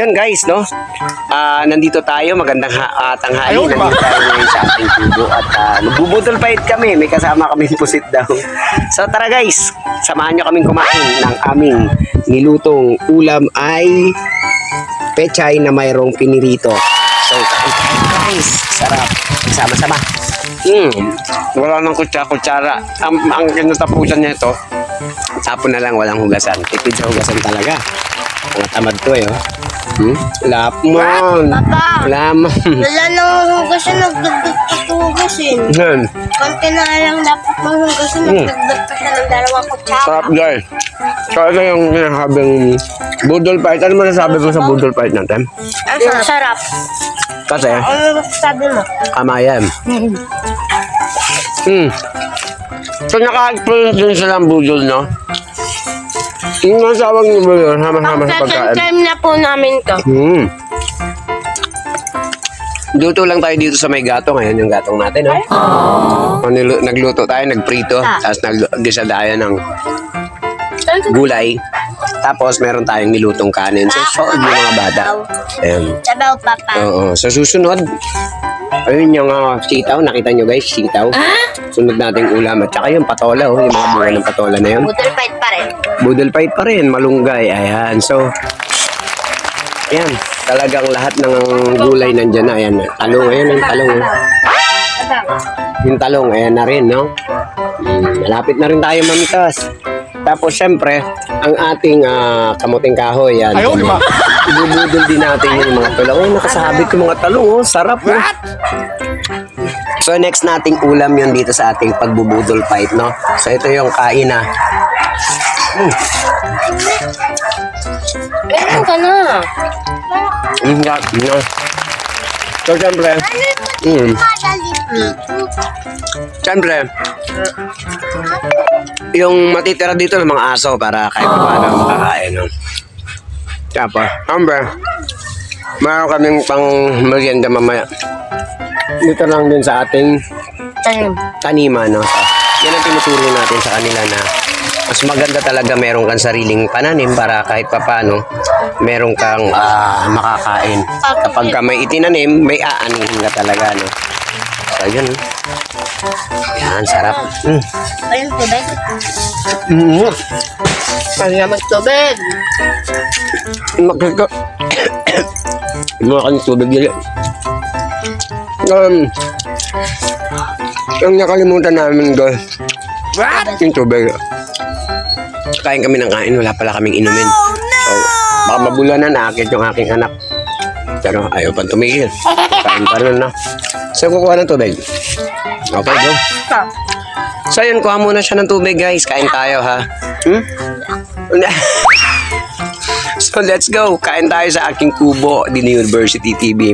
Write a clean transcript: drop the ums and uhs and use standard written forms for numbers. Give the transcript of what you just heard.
Yan guys, no? Nandito tayo, magandang tanghali. Nandito tayo ngayon sa ating kubo at nagbubudol fight kami. May kasama kaming pusit daw. So tara guys, samahan nyo kaming kumain ng aming nilutong ulam ay pechay na mayroong pinirito. So kain tayo guys, sarap. Sama-sama. Wala nang kutsara. Ang kinatapusan niya ito, tapon na lang, walang hugasan. Tipid sa hugasan talaga. Mga tamad to eh, oh. Lapmon. Papa. Lamon. Wala nang hugasan, nagdagdag ka sa hugasin. Yan. Konti na lang dapat mong hugasin, nagdagdag ka na ng dalawang kutsara. Sarap guys. So ito yung sinasabing budol fight. Ano masasabi mo sa budol fight natin? Ang sarap. Kasi, Ano sabi mo? kamayan. So naka-experience din sila ang budol, no? Yung nasawang yung budol, sama-sama sa Second pagkain. time na po namin to. Luto lang tayo dito sa may gatong. Ayan yung gatong natin, no? Nagluto tayo, nagprito. Tapos naggisa tayo ng gulay. Tapos meron tayong nilutong kanin. So, solve yung mga bata. Ayan. Sabaw, Papa. Oo. Sa susunod, ayun yung sitaw. Nakita nyo guys, sitaw. Sunod nating ulam. At saka yung patola, oh. Yung mga bunga ng patola na yun. Budol fight pa rin. Budol fight pa rin, malunggay. Ayan. So, ayan. Talagang lahat ng gulay nandyan na. Ayan. Talong. Ayan yung talong. Oh. Yung talong, ayan na rin, no? Malapit na rin tayo mamitas. Tapos, syempre, ang ating kamuting kahoy, yan. Ayaw, di ba? Ibubudol din natin yung mga talong. Ay, nakasabit yung mga talong, oh. Sarap, oh. So, next nating ulam yun dito sa ating pagbubudol fight, no? So, ito yung kain na. Meron ka na. So, syempre, syempre, yung matitira dito ng mga aso para kahit paano makakain, no? Tapos, syempre, mayroon kaming pang merienda mamaya. Dito lang din sa ating taniman, no? So, yan ang tinuturo natin sa kanila na mas maganda talaga meron kang sariling pananim para kahit papano meron kang makakain. Kapag ka may itinanim, may aanihin ka talaga, no? So, yun. Yan, sarap. Ayun, tubig. Ano Kaya magtubig. Makika. Mga kanyang tubig yun. Ang nakalimutan namin, guys. Yung tubig. Kain kami ng kain, wala pala kaming inumin. So, baka mabulanan na akit yung aking anak. Pero ayaw pa tumigil. Kain pa rin na. So, kukuha ng tubig. Okay, go. So, yun, kuha muna siya ng tubig, guys. Kain tayo, ha? So, let's go. Kain tayo sa aking kubo, Dini University TV.